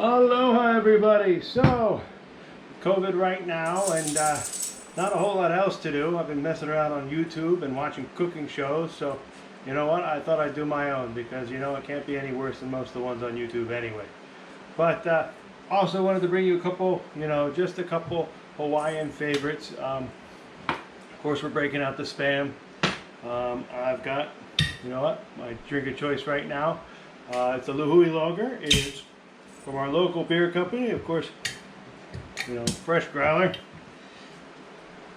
Aloha everybody. So COVID right now, and not a whole lot else to do. I've been messing around on YouTube and watching cooking shows, so you know what, I thought I'd do my own, because you know it can't be any worse than most of the ones on YouTube anyway. But also wanted to bring you a couple, just a couple Hawaiian favorites. Of course, we're breaking out the Spam. I've got, my drink of choice right now. It's a Hawai'i lager. It is from our local beer company, of course. Fresh growler.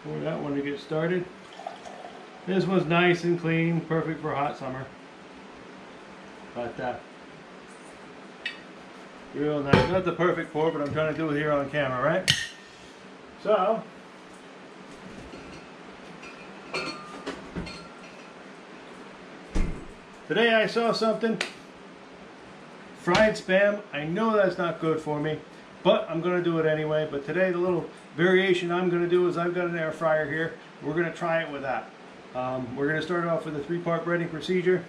Pour that one to get started. This one's nice and clean, perfect for hot summer. But real nice. Not the perfect pour, but I'm trying to do it here on camera, right? So today I saw something. Fried Spam. I know that's not good for me, but I'm going to do it anyway. But today the little variation I'm going to do is I've got an air fryer here. We're going to try it with that. We're going to start off with a 3-part breading procedure.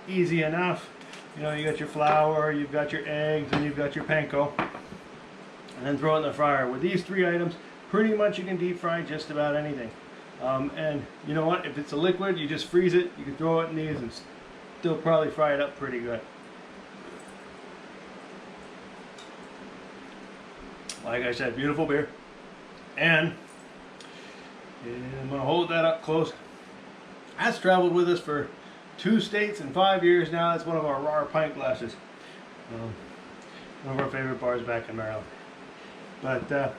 Easy enough. You got your flour, you've got your eggs, and you've got your panko. And then throw it in the fryer. With these 3 items, pretty much you can deep fry just about anything. And you know what? If it's a liquid, you just freeze it. You can throw it in these and still probably fry it up pretty good. Like I said, beautiful beer. And I'm going to hold that up close. That's traveled with us for 2 states and 5 years now. That's one of our raw pint glasses. One of our favorite bars back in Maryland. But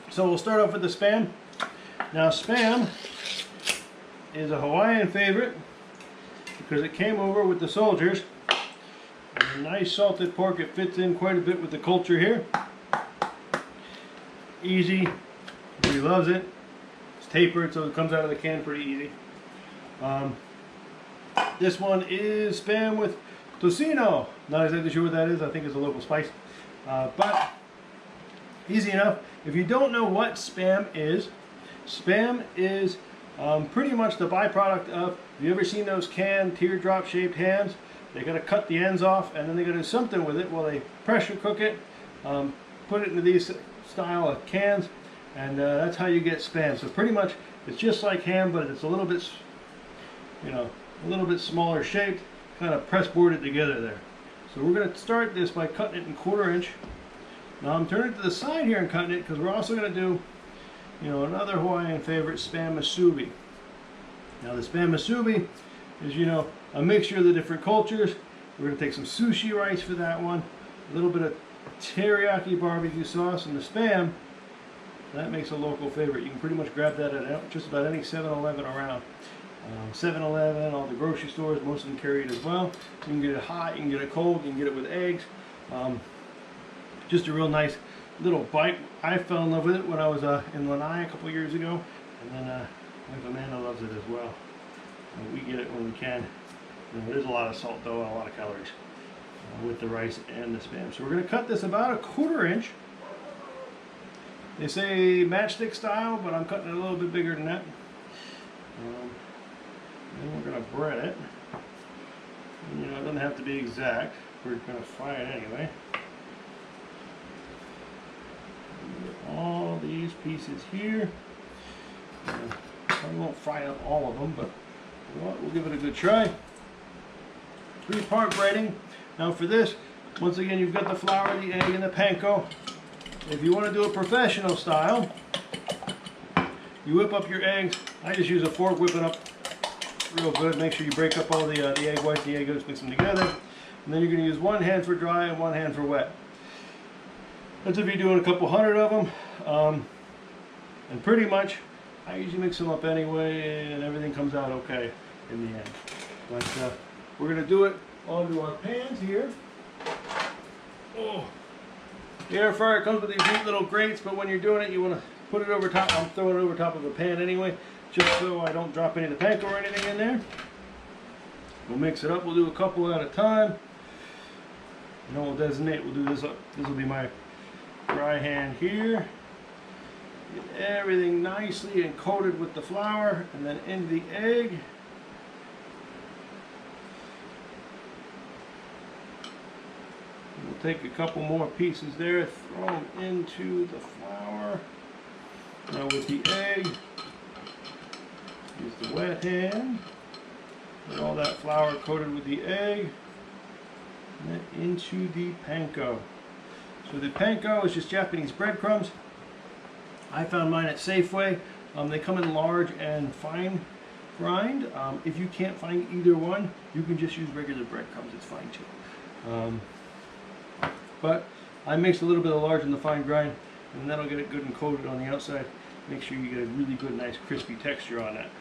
so we'll start off with the Spam. Now Spam is a Hawaiian favorite because it came over with the soldiers. And a nice salted pork. It fits in quite a bit with the culture here. Easy. He loves it. It's tapered, so it comes out of the can pretty easy. This one is Spam with tocino. Not exactly sure what that is. I think it's a local spice. But easy enough. If you don't know what Spam is pretty much the byproduct of, have you ever seen those canned teardrop shaped hams? They got to cut the ends off and then they got to do something with it. Well, they pressure cook it, put it into these style of cans, and that's how you get Spam. So pretty much it's just like ham, but it's a little bit, a little bit smaller shaped, kind of press boarded together there. So we're going to start this by cutting it in 1/4 inch. Now I'm turning it to the side here and cutting it because we're also going to do, another Hawaiian favorite, Spam and Musubi. Now the Spam and Musubi is, a mixture of the different cultures. We're going to take some sushi rice for that one, a little bit of teriyaki barbecue sauce, and the Spam, that makes a local favorite. You can pretty much grab that at just about any 7-Eleven around. 7-Eleven, all the grocery stores, most of them carry it as well. You can get it hot, you can get it cold, you can get it with eggs. Just a real nice little bite. I fell in love with it when I was in Lanai a couple years ago, and then my wife Amanda loves it as well. We get it when we can. There's a lot of salt though, and a lot of calories with the rice and the Spam. So we're going to cut this about 1/4 inch. They say matchstick style, but I'm cutting it a little bit bigger than that. Then we're going to bread it. And, it doesn't have to be exact. We're going to fry it anyway. Get all these pieces here. I won't fry up all of them, but we'll give it a good try. 3-part breading. Now for this, once again, you've got the flour, the egg, and the panko. If you want to do a professional style, you whip up your eggs. I just use a fork, whip it up real good. Make sure you break up all the egg whites and the egg yolks, mix them together. And then you're going to use 1 hand for dry and 1 hand for wet. That's if you're doing a couple hundred of them. And pretty much, I usually mix them up anyway, and everything comes out okay in the end. But we're going to do it onto our pans here. Oh. The air fryer comes with these neat little grates, but when you're doing it, you want to put it over top. I'm throwing it over top of a pan anyway, just so I don't drop any of the panko or anything in there. We'll mix it up. We'll do a couple at a time. And then we'll designate. We'll do this up. This will be my dry hand here. Get everything nicely and coated with the flour, and then into the egg. We'll take a couple more pieces there, throw them into the flour. Now with the egg, use the wet hand. Get all that flour coated with the egg. And then into the panko. So the panko is just Japanese breadcrumbs. I found mine at Safeway. They come in large and fine grind. If you can't find either one, you can just use regular breadcrumbs. It's fine too. But I mixed a little bit of large in the fine grind, and that'll get it good and coated on the outside. Make sure you get a really good, nice, crispy texture on that.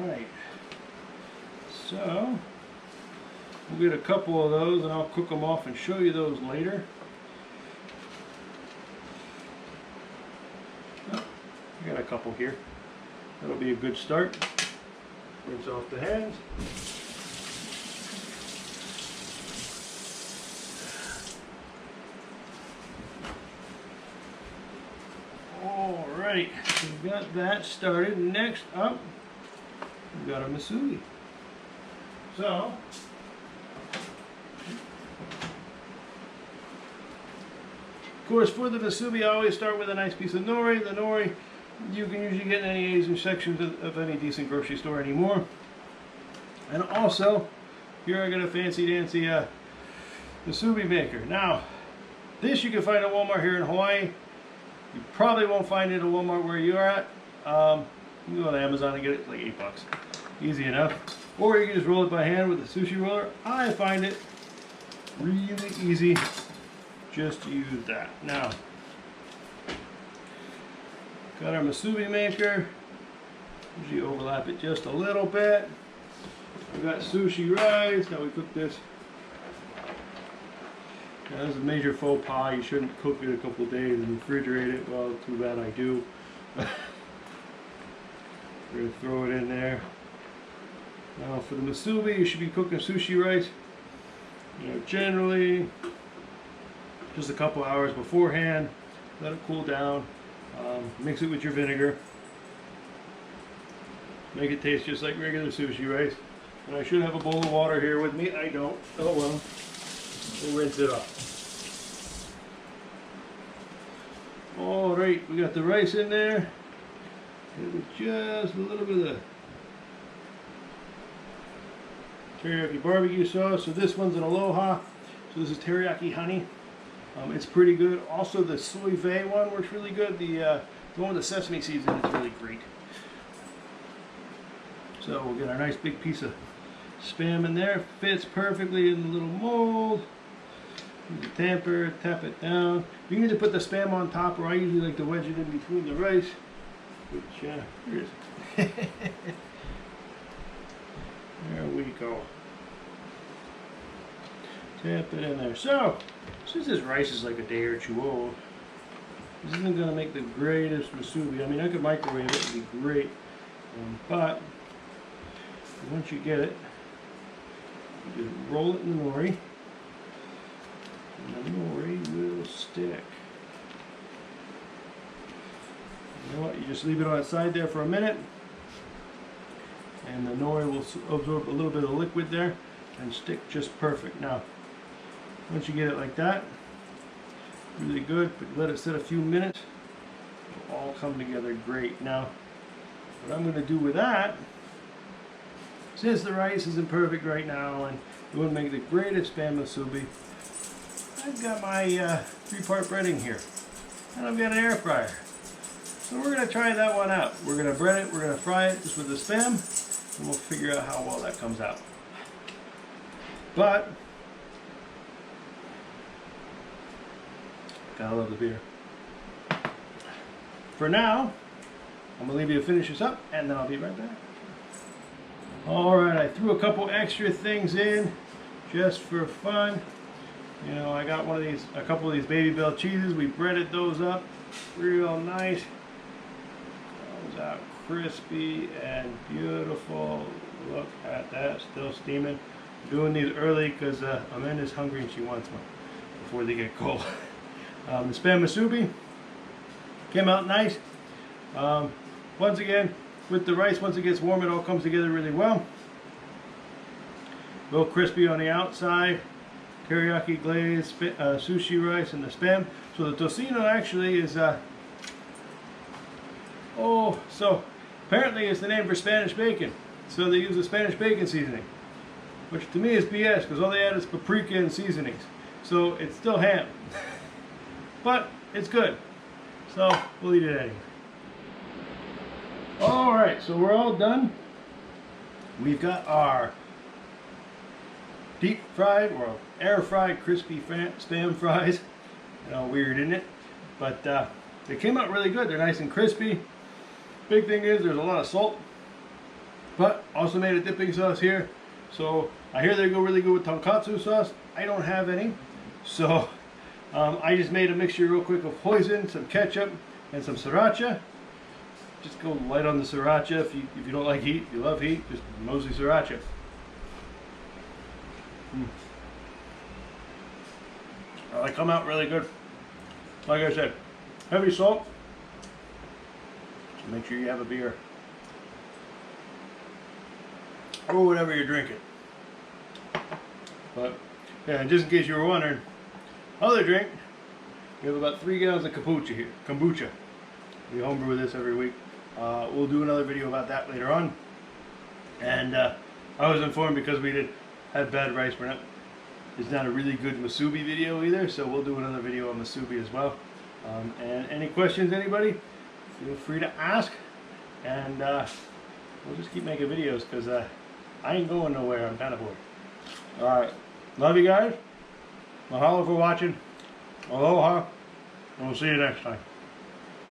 Alright. So, we'll get a couple of those and I'll cook them off and show you those later. Oh, I got a couple here. That'll be a good start. Rinse off the hands. Alright, we've got that started. Next up, we've got a musubi. So, of course, for the musubi, I always start with a nice piece of nori. The nori you can usually get in any Asian sections of any decent grocery store anymore. And also, here I got a fancy dancy musubi maker. Now, this you can find at Walmart here in Hawaii. You probably won't find it at Walmart where you're at. You can go to Amazon and get it for like $8. Easy enough. Or you can just roll it by hand with a sushi roller. I find it really easy just to use that. Now, got our musubi maker. Usually overlap it just a little bit. We've got sushi rice. Now we cook this. Now, this is a major faux pas. You shouldn't cook it a couple of days and refrigerate it. Well, too bad I do. We're going to throw it in there. Now for the musubi, you should be cooking sushi rice, generally just a couple hours beforehand. Let it cool down. Mix it with your vinegar. Make it taste just like regular sushi rice. And I should have a bowl of water here with me. I don't. Oh well. We'll rinse it off. Alright, we got the rice in there. With just a little bit of teriyaki barbecue sauce. So this one's an Aloha. So this is teriyaki honey. It's pretty good. Also the soy vey one works really good. The one with the sesame seeds in it's really great. So we'll get our nice big piece of Spam in there. Fits perfectly in the little mold. Use a tamper, tap it down. You can either put the Spam on top, or I usually like to wedge it in between the rice. Which, here it is. There we go. Tap it in there. So, since this rice is like a day or two old, this isn't going to make the greatest musubi. I mean, I could microwave it, it would be great. But, once you get it, you just roll it in the nori. And the nori will stick. You know what? You just leave it on its side there for a minute, and the nori will absorb a little bit of liquid there and stick just perfect. Now, once you get it like that, really good, but let it sit a few minutes, it'll all come together great. Now, what I'm going to do with that, since the rice isn't perfect right now and it wouldn't make the greatest Spam musubi, I've got my 3-part breading here, and I've got an air fryer. So we're going to try that one out. We're going to bread it, we're going to fry it just with the Spam, and we'll figure out how well that comes out. But, gotta love the beer. For now, I'm going to leave you to finish this up, and then I'll be right back. Alright, I threw a couple extra things in just for fun. You know, I got a couple of these Baby Bell cheeses. We breaded those up real nice. Those out crispy and beautiful. Look at that, still steaming. I'm doing these early because Amanda's hungry and she wants one before they get cold. The Spam musubi came out nice. Once again, with the rice, once it gets warm, it all comes together really well. A little crispy on the outside. Teriyaki glaze, sushi rice, and the Spam. So the tocino actually is, so apparently it's the name for Spanish bacon. So they use the Spanish bacon seasoning, which to me is BS because all they add is paprika and seasonings. So it's still ham, but it's good. So we'll eat it anyway. All right, so we're all done. We've got our deep fried or air fried crispy Spam fries. You know, weird, isn't it? But they came out really good. They're nice and crispy. Big thing is there's a lot of salt, but also made a dipping sauce here. So I hear they go really good with tonkatsu sauce. I don't have any, so I just made a mixture real quick of hoisin, some ketchup, and some sriracha. Just go light on the sriracha. If you don't like heat, if you love heat, just mostly sriracha. They come out really good. Like I said, heavy salt. So make sure you have a beer or whatever you're drinking. But yeah, just in case you were wondering, other drink, we have about 3 gallons of kombucha here. Kombucha. We homebrew this every week. We'll do another video about that later on. And I was informed because we had bad rice. It's not a really good musubi video either, so we'll do another video on musubi as well. And any questions, anybody, feel free to ask. And we'll just keep making videos because I ain't going nowhere. I'm kind of bored. Alright, love you guys. Mahalo for watching. Aloha, and we'll see you next time.